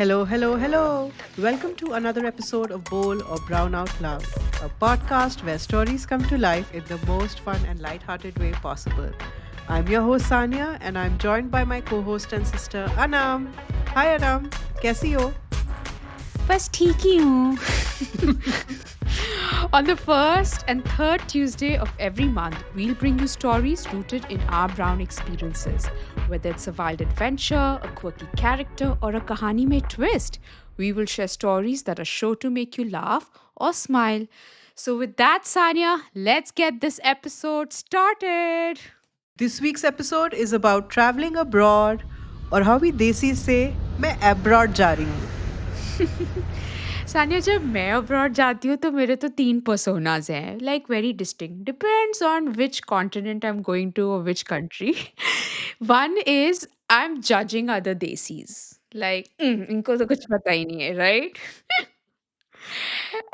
Hello, hello, hello. Welcome to another episode of Bowl or Brown Out Loud, a podcast where stories come to life in the most fun and light-hearted way possible. I'm your host Sanya and I'm joined by my co-host and sister Anam. Hi Anam, कैसी हो? बस ठीक ही हूँ. On the first and third Tuesday of every month, we'll bring you stories rooted in our brown experiences. Whether it's a wild adventure, a quirky character, or a kahani mein twist, we will share stories that are sure to make you laugh or smile. So, with that, Sanya, let's get this episode started. This week's episode is about traveling abroad or how we देसी say मैं abroad जा रही हूँ. सानिया जब मैं abroad जाती हूँ तो मेरे तो 3 पर्सोनास हैं like very distinct depends on which continent I am going to और which country. One is I am judging other desis like इनको तो कुछ पता ही नहीं है right.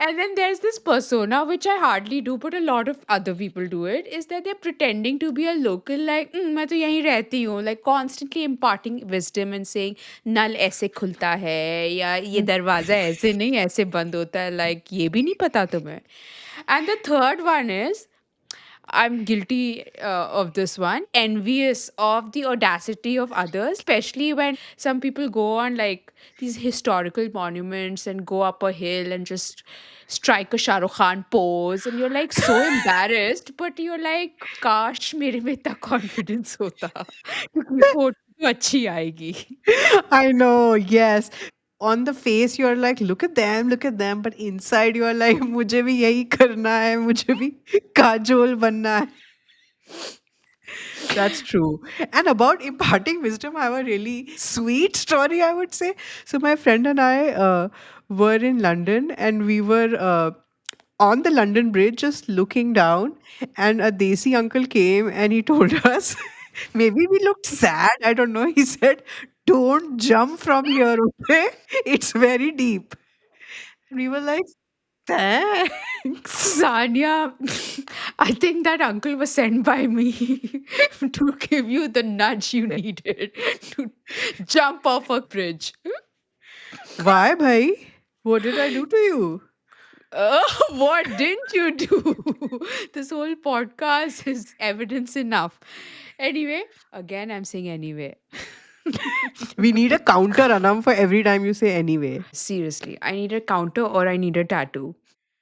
And then there's this persona which I hardly do, but a lot of other people do it. Is that they're pretending to be a local, like मैं तो यहीं रहती हूँ, like constantly imparting wisdom and saying नल ऐसे खुलता है या ये दरवाजा ऐसे नहीं ऐसे बंद होता है, like ये भी नहीं पता तुम्हें. And the third one is I'm guilty of this one, envious of the audacity of others, especially when some people go on like these historical monuments and go up a hill and just strike a Shah Rukh Khan pose. And you're like so embarrassed, but you're like, काश मेरे में इतना confidence होता क्योंकि photo तो अच्छी आएगी. I know, yes. On the face you're like look at them, but inside you're like मुझे भी यही करना है, मुझे भी काजोल बनना है. That's true. And about imparting wisdom, I have a really sweet story, I would say. So my friend and I were in London, and we were on the London Bridge just looking down, and a Desi uncle came and he told us, maybe we looked sad, I don't know. He said, "Don't jump from here, okay? It's very deep." And we were like, "Thanks." Sanya, I think that uncle was sent by me to give you the nudge you needed to jump off a bridge. Why, bhai? What did I do to you? What didn't you do? This whole podcast is evidence enough. Anyway, again, I'm saying anyway. We need a counter, Anam, for every time you say anyway. Seriously, I need a counter or I need a tattoo.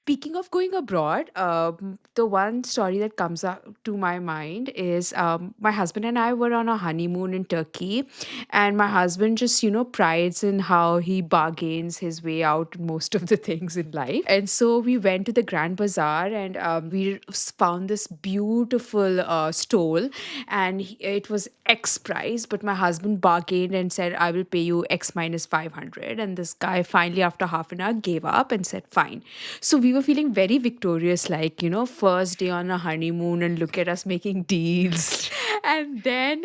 Speaking of going abroad, the one story that comes up to my mind is my husband and I were on a honeymoon in Turkey, and my husband just prides in how he bargains his way out most of the things in life. And so we went to the Grand Bazaar, and we found this beautiful stole, and it was X price, but my husband bargained and said, "I will pay you X minus 500." And this guy finally, after half an hour, gave up and said, "Fine." So we were feeling very victorious, like, first day on a honeymoon, and look at us making deals. And then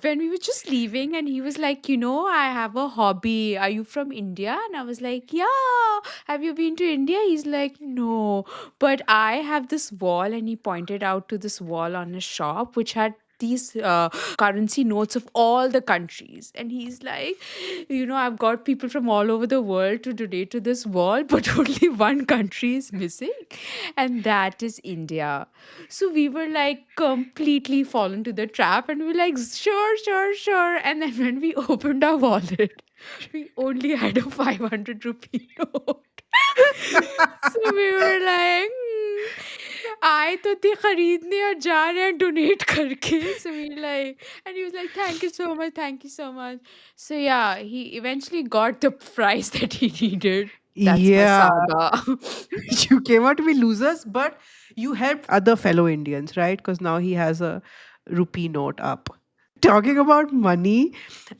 when we were just leaving, and he was like, I have a hobby. Are you from India? And I was like, yeah. Have you been to India? He's like, no. But I have this wall, and he pointed out to this wall on his shop, which had these currency notes of all the countries. And he's like, I've got people from all over the world to donate to this wall, but only one country is missing, and that is India. So we were like completely fallen to the trap, and we were like, sure, sure, sure. And then when we opened our wallet, we only had a 500 rupee note. So we were like, आए तो थे खरीदने और जा रहे हैं donate करके. So we like, and he was like, thank you so much, thank you so much. So yeah, he eventually got the price that he needed. That's my Yeah, saga. you came out to be losers, but you helped other fellow Indians, right? Because now he has a rupee note up. Talking about money,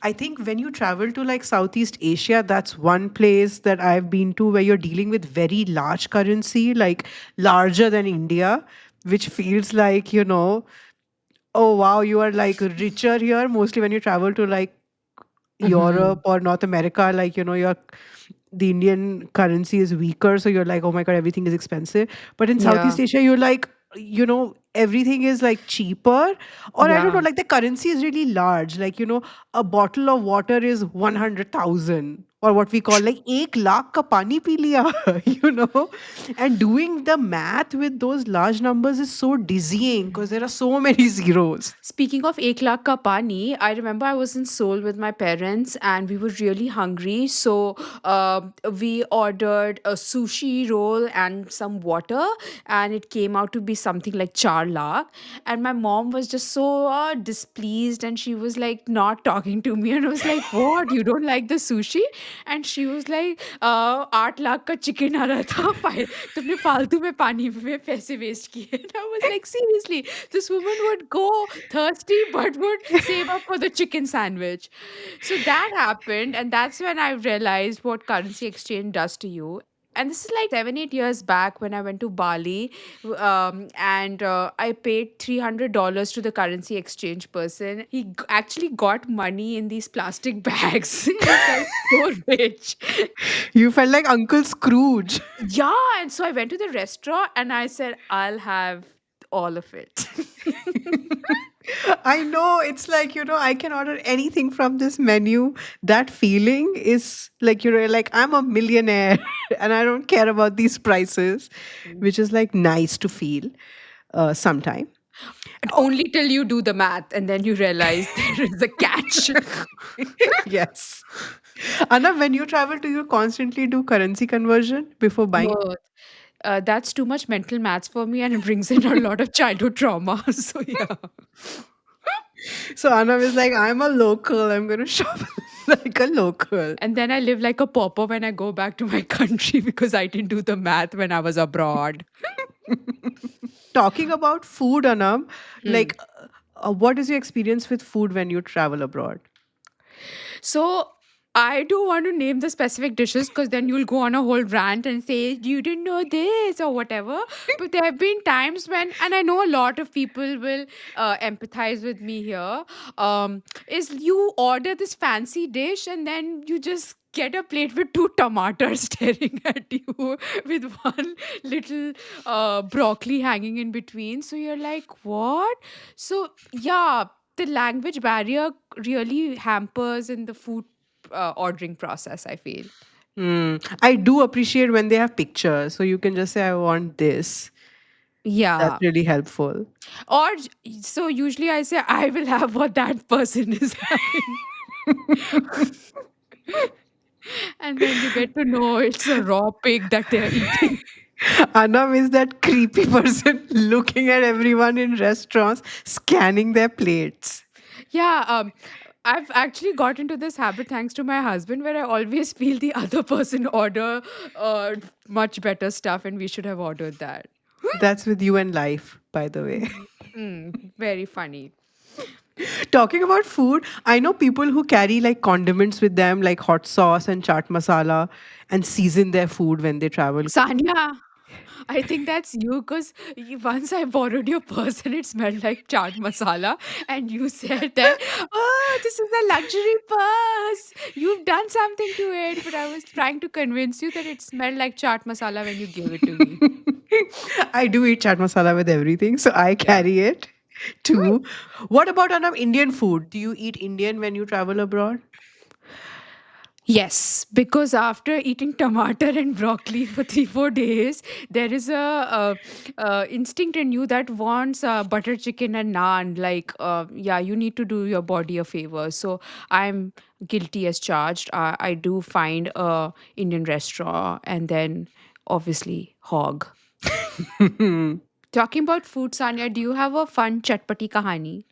I think when you travel to like Southeast Asia, that's one place that I've been to where you're dealing with very large currency, like larger than India, which feels like, oh wow, you are like richer here. Mostly when you travel to like Europe Mhm. or North America, like, your the Indian currency is weaker. So you're like, oh my God, everything is expensive. But in Yeah. Southeast Asia, you're like, you know, everything is like cheaper, or I don't know, Yeah. like the currency is really large, like a bottle of water is 100,000, or what we call like 1 lakh ka pani pee liya. And doing the math with those large numbers is so dizzying because there are so many zeros. Speaking of Ek Lakh Ka Pani, I remember I was in Seoul with my parents and we were really hungry. So we ordered a sushi roll and some water, and it came out to be something like 4 lakh. And my mom was just so displeased, and she was like not talking to me. And I was like, "What? You don't like the sushi?" And she was like, 8 lakh ka chicken आ रहा था, तुमने फालतू में पानी में पैसे waste किए. And I was like, seriously, this woman would go thirsty but would save up for the chicken sandwich. So that happened, and that's when I realized what currency exchange does to you. And this is like 7, 8 years back when I went to Bali, and I paid $300 to the currency exchange person. He actually got money in these plastic bags. I felt so rich. You felt like Uncle Scrooge. Yeah, and so I went to the restaurant and I said, I'll have all of it. I know, it's like, I can order anything from this menu. That feeling is like, like I'm a millionaire and I don't care about these prices, which is like nice to feel sometime. And only till you do the math and then you realize there is a catch. Yes. Anna, when you travel, do you constantly do currency conversion before buying? No, that's too much mental maths for me and it brings in a lot of childhood trauma. So, yeah. So Anna is like, I'm a local. I'm going to shop like a local. And then I live like a pauper when I go back to my country because I didn't do the math when I was abroad. Talking about food, Anam, Hmm. like, what is your experience with food when you travel abroad? So I don't want to name the specific dishes because then you'll go on a whole rant and say you didn't know this or whatever. But there have been times when, and I know a lot of people will empathize with me here. Is you order this fancy dish and then you just get a plate with two tomatoes staring at you with one little broccoli hanging in between. So you're like, what? So yeah, the language barrier really hampers in the food ordering process, I feel. I do appreciate when they have pictures, so you can just say, I want this. That's Yeah. really helpful. Or so usually I say I will have what that person is having. And then you get to know it's a raw pig that they're eating. Anam is that creepy person looking at everyone in restaurants, scanning their plates. Yeah, I've actually got into this habit thanks to my husband where I always feel the other person order much better stuff and we should have ordered that. That's with you and life, by the way. Very funny. Talking about food, I know people who carry like condiments with them, like hot sauce and chaat masala, and season their food when they travel. Sanya, I think that's you because once I borrowed your purse and it smelled like chaat masala, and you said that, oh, this is a luxury purse. You've done something to it. But I was trying to convince you that it smelled like chaat masala when you gave it to me. I do eat chaat masala with everything, so I Yeah. carry it too. What about Anam, Indian food? Do you eat Indian when you travel abroad? Yes, because after eating tomato and broccoli for 3, 4 days, there is a instinct in you that wants butter chicken and naan. Like, yeah, you need to do your body a favor. So I'm guilty as charged. I do find a Indian restaurant and then obviously hog. Talking about food, Sanya, do you have a fun chatpati kahani?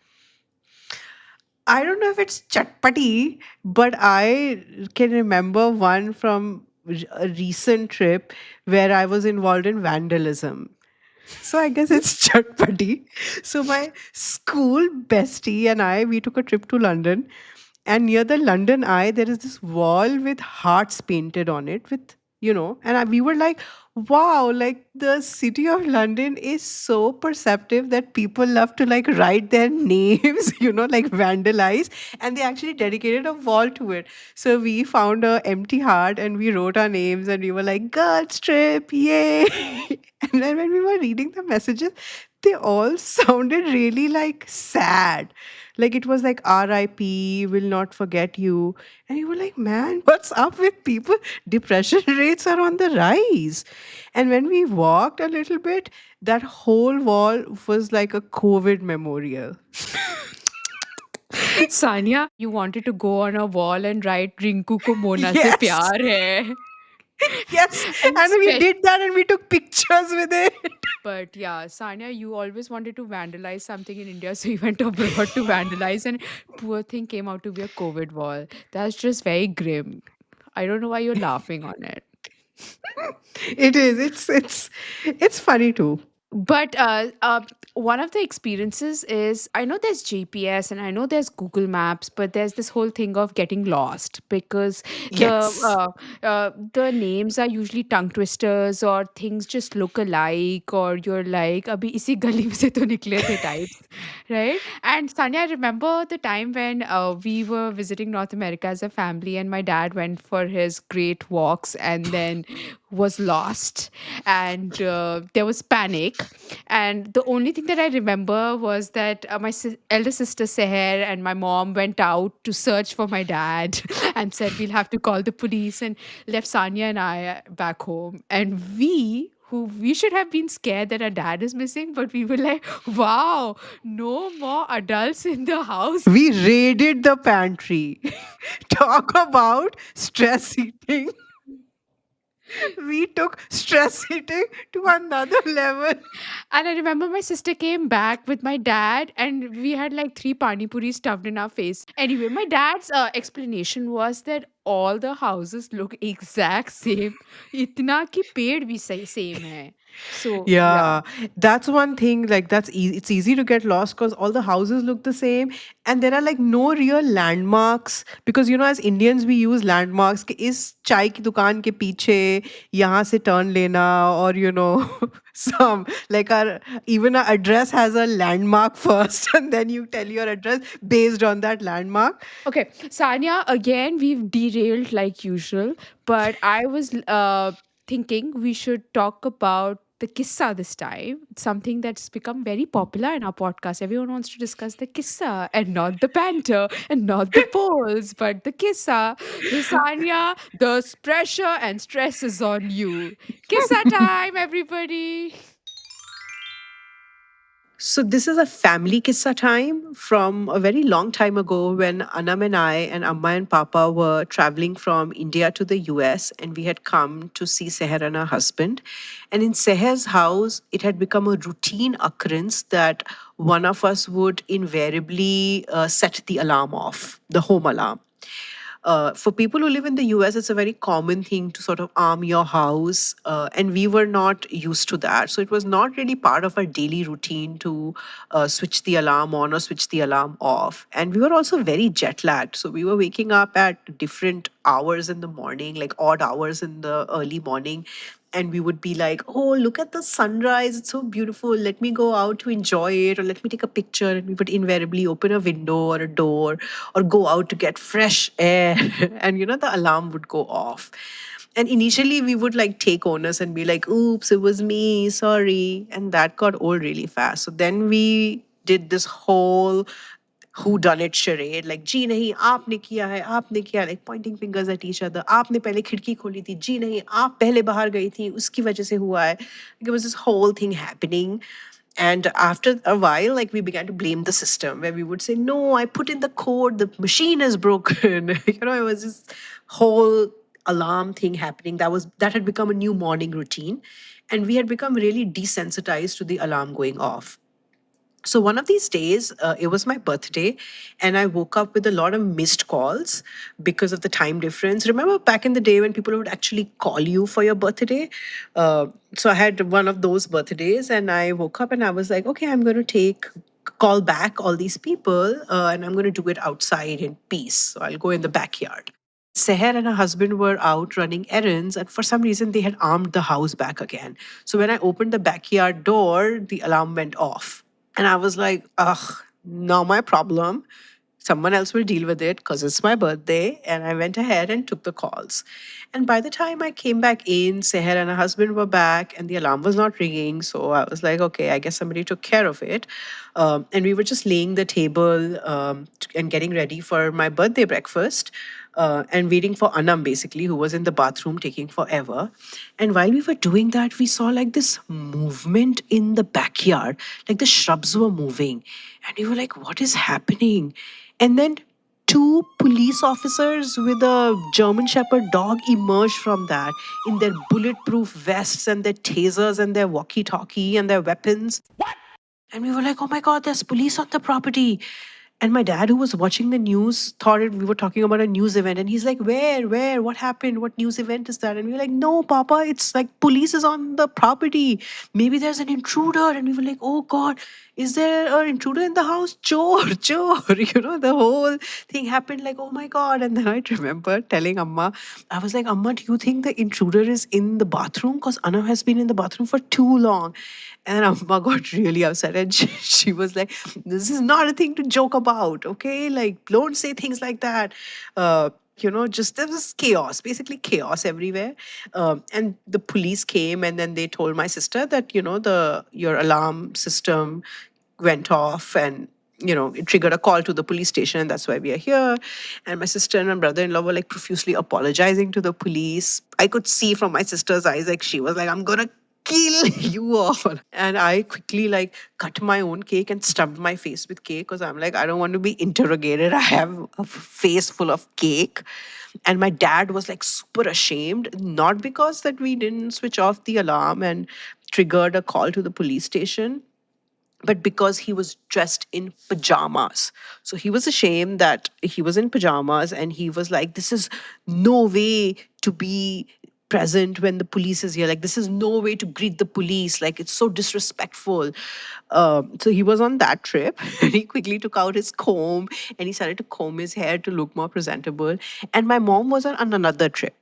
I don't know if it's chatpati, but I can remember one from a recent trip where I was involved in vandalism. So I guess it's chatpati. So my school bestie and I, we took a trip to London, and near the London Eye, there is this wall with hearts painted on it with, and we were like, wow, like the city of London is so perceptive that people love to like write their names, like vandalize, and they actually dedicated a wall to it. So we found a empty heart and we wrote our names and we were like, girls trip, yay. And then when we were reading the messages, they all sounded really like sad. Like it was like RIP, will not forget you. And you were like, man, what's up with people? Depression rates are on the rise. And when we walked a little bit, that whole wall was like a COVID memorial. Sanya, you wanted to go on a wall and write Rinku ko Mona se Yes, pyar hai. yes. And And we did that and we took pictures with it. but yeah, Sanya, you always wanted to vandalize something in India, so you went abroad to vandalize, and poor thing came out to be a COVID wall. That's just very grim. I don't know why you're laughing on it. It is. It's funny too. But one of the experiences is I know there's GPS and I know there's Google Maps, but there's this whole thing of getting lost because Yes. the names are usually tongue twisters or things just look alike, or you're like abhi isi gali mein se to nikle the types, right? And Sanya, I remember the time when we were visiting North America as a family, and my dad went for his great walks and then was lost, and there was panic. And the only thing that I remember was that my elder sister Seher and my mom went out to search for my dad and said, we'll have to call the police, and left Sanya and I back home. And who we should have been scared that our dad is missing, but we were like, wow, no more adults in the house. We raided the pantry. Talk about stress eating. We took stress eating to another level. And I remember my sister came back with my dad, and we had like three pani puri stuffed in our face. Anyway, my dad's explanation was that all the houses look exact same. Itna ki ped bhi same hai. So yeah. Yeah, that's one thing. Like that's easy. It's easy to get lost because all the houses look the same, and there are like no real landmarks. Because as Indians we use landmarks. कि इस चाय की दुकान के पीछे यहाँ से turn लेना, or some like our even our address has a landmark first, and then you tell your address based on that landmark. Okay, Sanya, again, we've derailed like usual, but I was thinking we should talk about the kissa this time, something that's become very popular in our podcast. Everyone wants to discuss the kissa and not the banter and not the polls, but the kissa. So, Sanya, the pressure and stress is on you. Kissa time, everybody. So this is a family kissa time from a very long time ago when Anam and I and Amma and Papa were traveling from India to the US, and we had come to see Seher and her husband. And in Seher's house, it had become a routine occurrence that one of us would invariably set the alarm off, the home alarm. For people who live in the US, it's a very common thing to sort of arm your house. And we were not used to that. So it was not really part of our daily routine to switch the alarm on or switch the alarm off. And we were also very jet lagged. So we were waking up at different hours in the morning, like odd hours in the early morning, and we would be like, oh, look at the sunrise, it's so beautiful, let me go out to enjoy it, or let me take a picture. And we would invariably open a window or a door or go out to get fresh air. And the alarm would go off. And initially we would like take onus and be like, oops, it was me, sorry. And that got old really fast. So then we did this whole who done it charade, like जी नहीं आपने किया है, आपने किया, like pointing fingers at each other. आपने पहले खिड़की खोली थी, जी नहीं आप पहले बाहर गई थी, उसकी वजह से हुआ है. Like, it was this whole thing happening. And after a while, like we began to blame the system, where we would say, no, I put in the code, the machine is broken. It was this whole alarm thing happening that had become a new morning routine. And we had become really desensitized to the alarm going off. So one of these days, it was my birthday, and I woke up with a lot of missed calls because of the time difference. Remember back in the day when people would actually call you for your birthday? So I had one of those birthdays, and I woke up and I was like, okay, I'm going to call back all these people, and I'm going to do it outside in peace. So I'll go in the backyard. Seher and her husband were out running errands, and for some reason, they had armed the house back again. So when I opened the backyard door, the alarm went off. And I was like, ugh, not my problem. Someone else will deal with it because it's my birthday. And I went ahead and took the calls. And by the time I came back in, Seher and her husband were back and the alarm was not ringing. So I was like, okay, I guess somebody took care of it. And we were just laying the table and getting ready for my birthday breakfast and waiting for Anam, basically, who was in the bathroom taking forever. And while we were doing that, we saw like this movement in the backyard, like the shrubs were moving. And we were like, what is happening? And then two police officers with a German Shepherd dog emerged from that in their bulletproof vests and their tasers and their walkie talkie and their weapons. And we were like, oh my God, there's police on the property. And my dad, who was watching the news, thought we were talking about a news event. And he's like, where? What happened? What news event is that? And we were like, no, Papa, it's like police is on the property. Maybe there's an intruder. And we were like, oh God, is there an intruder in the house? Chor, chor. The whole thing happened like, oh my God. And then I remember telling Amma, I was like, Amma, do you think the intruder is in the bathroom? Because Anna has been in the bathroom for too long. And Amma got really upset and she was like, this is not a thing to joke about, okay? Like, don't say things like that. Just there was chaos, basically chaos everywhere. And the police came and then they told my sister that, your alarm system went off and it triggered a call to the police station, and that's why we are here. And my sister and my brother-in-law were like profusely apologizing to the police. I could see from my sister's eyes, like she was like, I'm gonna kill you all. And I quickly like cut my own cake and stuffed my face with cake because I'm like, I don't want to be interrogated. I have a face full of cake. And my dad was like super ashamed, not because that we didn't switch off the alarm and triggered a call to the police station, but because he was dressed in pajamas. So he was ashamed that he was in pajamas and he was like, this is no way to be present when the police is here. Like, this is no way to greet the police. Like, it's so disrespectful. So he was on that trip and he quickly took out his comb and he started to comb his hair to look more presentable. And my mom was on another trip.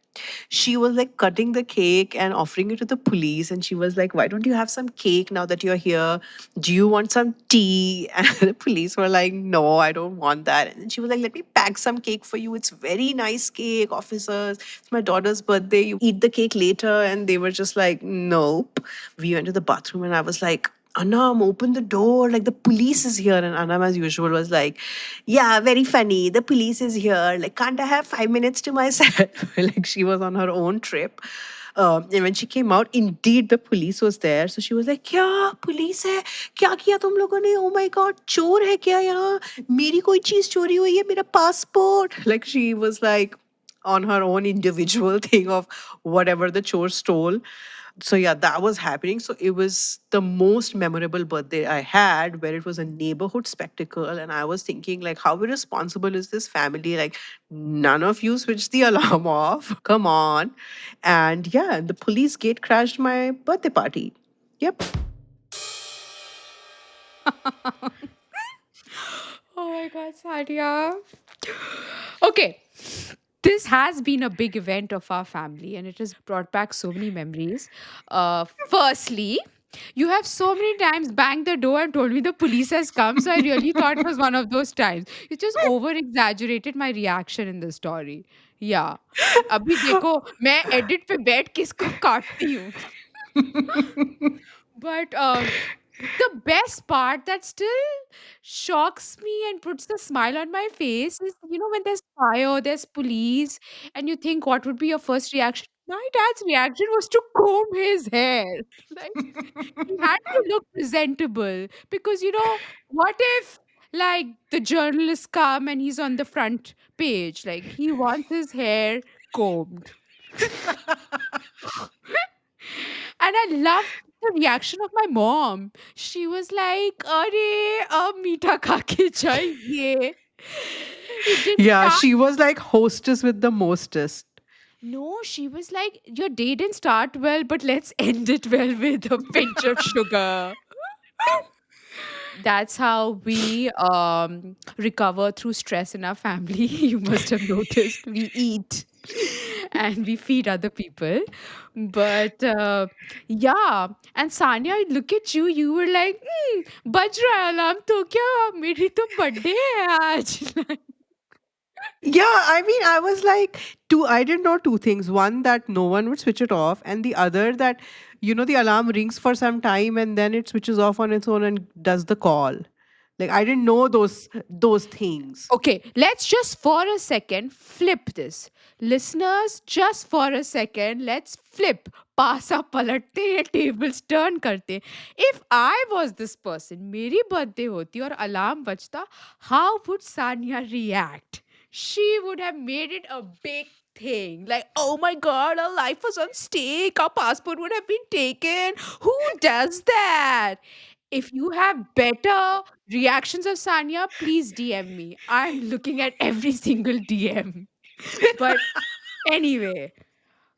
She was like cutting the cake and offering it to the police. And she was like, why don't you have some cake now that you're here? Do you want some tea? And the police were like, no, I don't want that. And then she was like, let me pack some cake for you. It's very nice cake, officers. It's my daughter's birthday. You eat the cake later. And they were just like, nope. We went to the bathroom and I was like, Anam, open the door. Like, the police is here. And Anam, as usual, was like, yeah, very funny. The police is here. Like, can't I have 5 minutes to myself? Like, she was on her own trip. And when she came out, indeed the police was there. So she was like, क्या police है? क्या किया तुम लोगों ने? Oh my God, चोर है क्या यहाँ? मेरी कोई चीज चोरी हुई है, मेरा passport. Like, she was like on her own individual thing of whatever the chore stole. So yeah, that was happening. So it was the most memorable birthday I had, where it was a neighborhood spectacle. And I was thinking, like, how irresponsible is this family? Like, none of you switched the alarm off. Come on. And yeah, the police gate crashed my birthday party. Yep. Oh my God, Sadia. Okay. This has been a big event of our family and it has brought back so many memories. Firstly, you have so many times banged the door and told me the police has come. So I really thought it was one of those times. You just over exaggerated my reaction in the story. Yeah. अभी देखो मैं edit पे बैठ के इसको काटती हूँ. But the best part that still shocks me and puts the smile on my face is, when there's fire, there's police, and you think what would be your first reaction? My dad's reaction was to comb his hair. Like, he had to look presentable because, what if, like, the journalists come and he's on the front page? Like, he wants his hair combed. And I loved the reaction of my mom. She was like, "Arey, meetha kha ke jaiye." He didn't Yeah, start. she was like hostess with the mostest. No, she was like, "Your day didn't start well, but let's end it well with a pinch of sugar." That's how we recover through stress in our family. You must have noticed we eat and we feed other people. But yeah, and Sanya, I look at you, you were like, बज रहा है alarm तो क्या मेरी तो birthday है आज. Yeah, I mean, I was like, I didn't know two things. One, that no one would switch it off, and the other, that, the alarm rings for some time and then it switches off on its own and does the call. Like, I didn't know those things. Okay, let's just for a second flip this. Listeners, just for a second, let's flip. पासा पलटते हैं tables turn करते हैं. If I was this person मेरी birthday होती और alarm बजता how would Sania react she would have made it a big thing. Like, oh my god, our life was on stake. Our passport would have been taken. Who does that? If you have better reactions of Sanya, please DM me. I'm looking at every single DM. But anyway,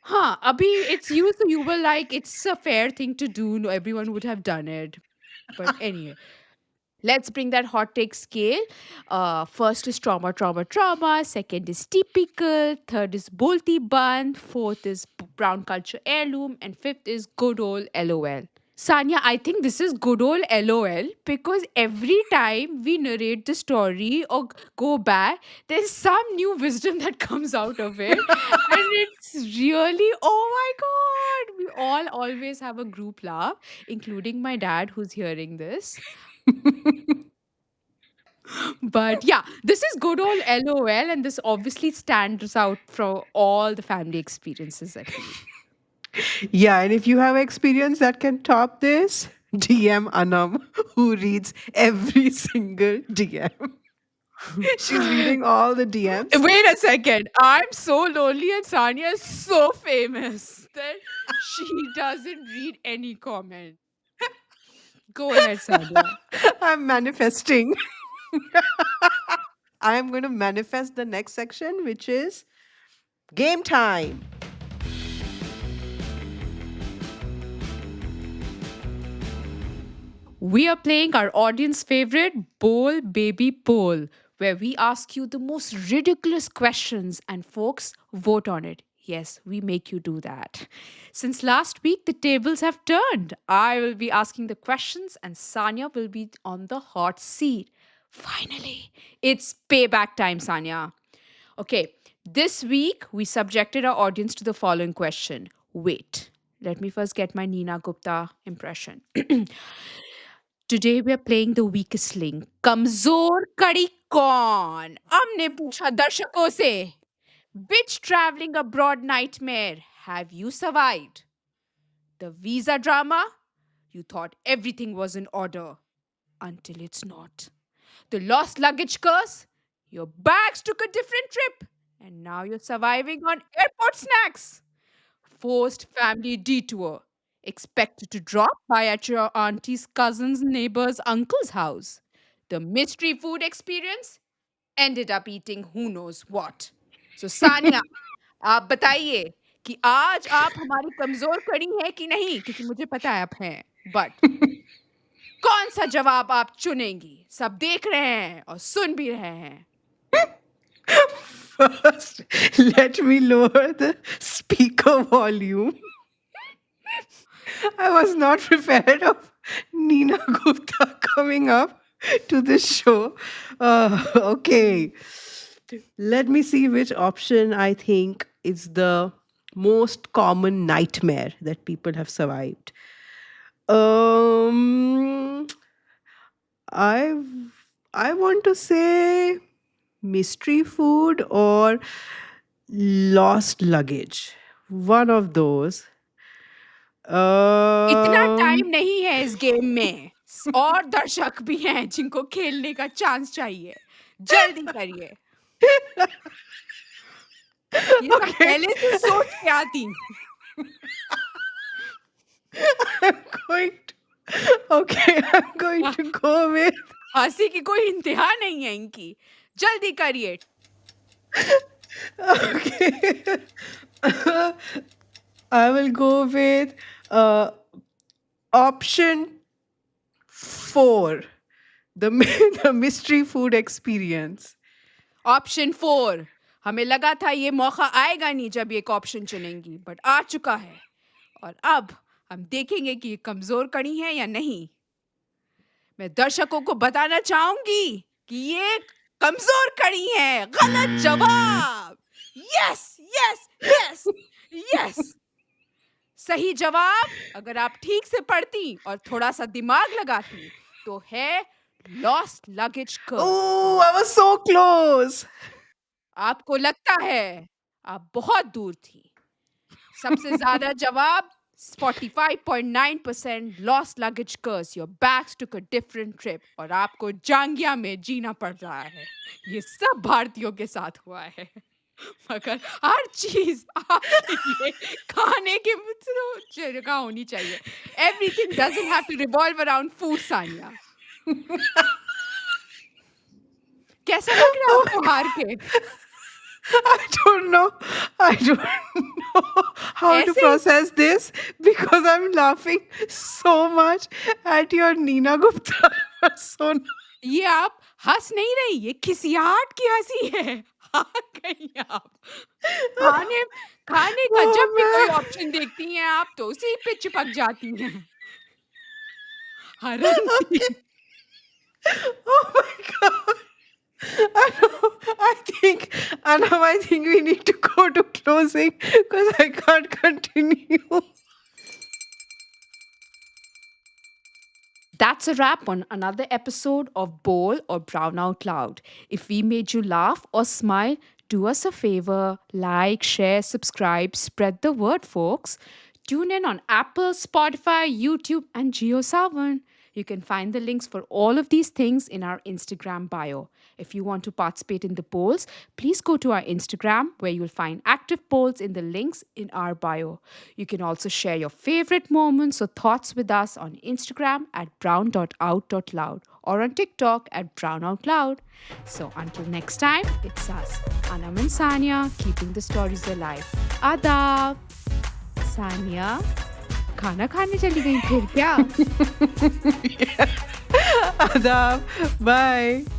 Abhi, it's you, so you were like, it's a fair thing to do. No, everyone would have done it. But anyway, let's bring that hot take scale. First is trauma, trauma, trauma. Second is typical. Third is bolti bun. Fourth is brown culture heirloom. And fifth is good old LOL. Sanya, I think this is good old LOL because every time we narrate the story or go back, there's some new wisdom that comes out of it. And it's really, oh my God. We all always have a group laugh, including my dad who's hearing this. But yeah, this is good old LOL, and this obviously stands out from all the family experiences I feel. Yeah, and if you have experience that can top this, DM Anam, who reads every single DM. She's reading all the DMs. Wait a second. I'm so lonely, and Sanya is so famous that she doesn't read any comment. Go ahead, Sanya. I'm manifesting. I'm going to manifest the next section, which is game time. We are playing our audience favorite Bowl Baby Poll, where we ask you the most ridiculous questions and folks vote on it. Yes, we make you do that. Since last week, the tables have turned. I will be asking the questions, and Sanya will be on the hot seat. Finally, it's payback time, Sanya. Okay, this week we subjected our audience to the following question. Wait, let me first get my Nina Gupta impression. Today we are playing the weakest link. कमजोर कड़ी कौन? हमने पूछा दर्शकों से. Which traveling abroad nightmare have you survived? The visa drama? You thought everything was in order until it's not. The lost luggage curse? Your bags took a different trip and now you're surviving on airport snacks. Forced family detour. Expected to drop by at your auntie's cousin's neighbor's uncle's house. The mystery food experience ended up eating who knows what. So Sanya, आप बताइए कि आज आप हमारी कमजोर कड़ी है कि नहीं क्योंकि मुझे पता है आप हैं बट कौन सा जवाब आप चुनेंगी सब देख रहे हैं और सुन भी रहे हैं. First, let me lower the speaker volume. I was not prepared of Nina Gupta coming up to this show. Okay. Let me see which option I think is the most common nightmare that people have survived. Um, I I want to say mystery food or lost luggage. One of those. इतना Um, time नहीं है इस game में और दर्शक भी हैं जिनको खेलने का चांस चाहिए जल्दी करिए ये सब okay. पहले से सोच के आती I'm going I'm going to go with हंसी की कोई इंतहा नहीं है इनकी जल्दी करिए okay. I will go with uh, option 4, the the mystery food experience. Option 4 हमें लगा था ये मौका आएगा नहीं जब ये एक ऑप्शन चुनेंगी, बट आ चुका है। और अब हम देखेंगे कि ये कमजोर कड़ी है या नहीं। मैं दर्शकों को बताना चाहूंगी कि ये कमजोर कड़ी है। गलत जवाब। Yes, yes, yes, yes. सही जवाब, अगर आप ठीक से पढ़ती और थोड़ा सा दिमाग लगाती, तो है lost luggage curse. Oh, I was so close. आपको लगता है आप बहुत दूर थी। सबसे ज़्यादा जवाब 45.9% lost luggage curse, your bags took a different trip, और आपको जांगिया में जीना पड़ रहा है। ये सब भारतीयों के साथ हुआ है। मगर हर चीज़ आपके लिए खाने की जगह होनी चाहिए। Everything doesn't have to revolve around food, Sania. कैसा लग रहा है Oh आपको my हार God. के? I don't know. I don't know how to ऐसे ही process this because I'm laughing so much at your Nina Gupta persona. ये आप हँस नहीं रही, ये खिसियाहट की हँसी है। हार गई आप। खाने खाने का जब भी कोई Oh man. ऑप्शन देखती हैं आप, तो उसी पे चिपक जाती हैं। हरंती। Okay. Oh my God. I think, Anam, I think we need to go to closing because I can't continue. That's a wrap on another episode of Bowl or Brown Out Loud. If we made you laugh or smile, do us a favor, like, share, subscribe, spread the word, folks. Tune in on Apple, Spotify, YouTube, and GeoSavan. You can find the links for all of these things in our Instagram bio. If you want to participate in the polls, please go to our Instagram where you'll find active polls in the links in our bio. You can also share your favorite moments or thoughts with us on Instagram at brown.out.loud or on TikTok at brownoutloud. So until next time, it's us, Anam and Sanya, keeping the stories alive. Adab! Sanya, खाना खाने चली गई फिर क्या? Adab. Bye.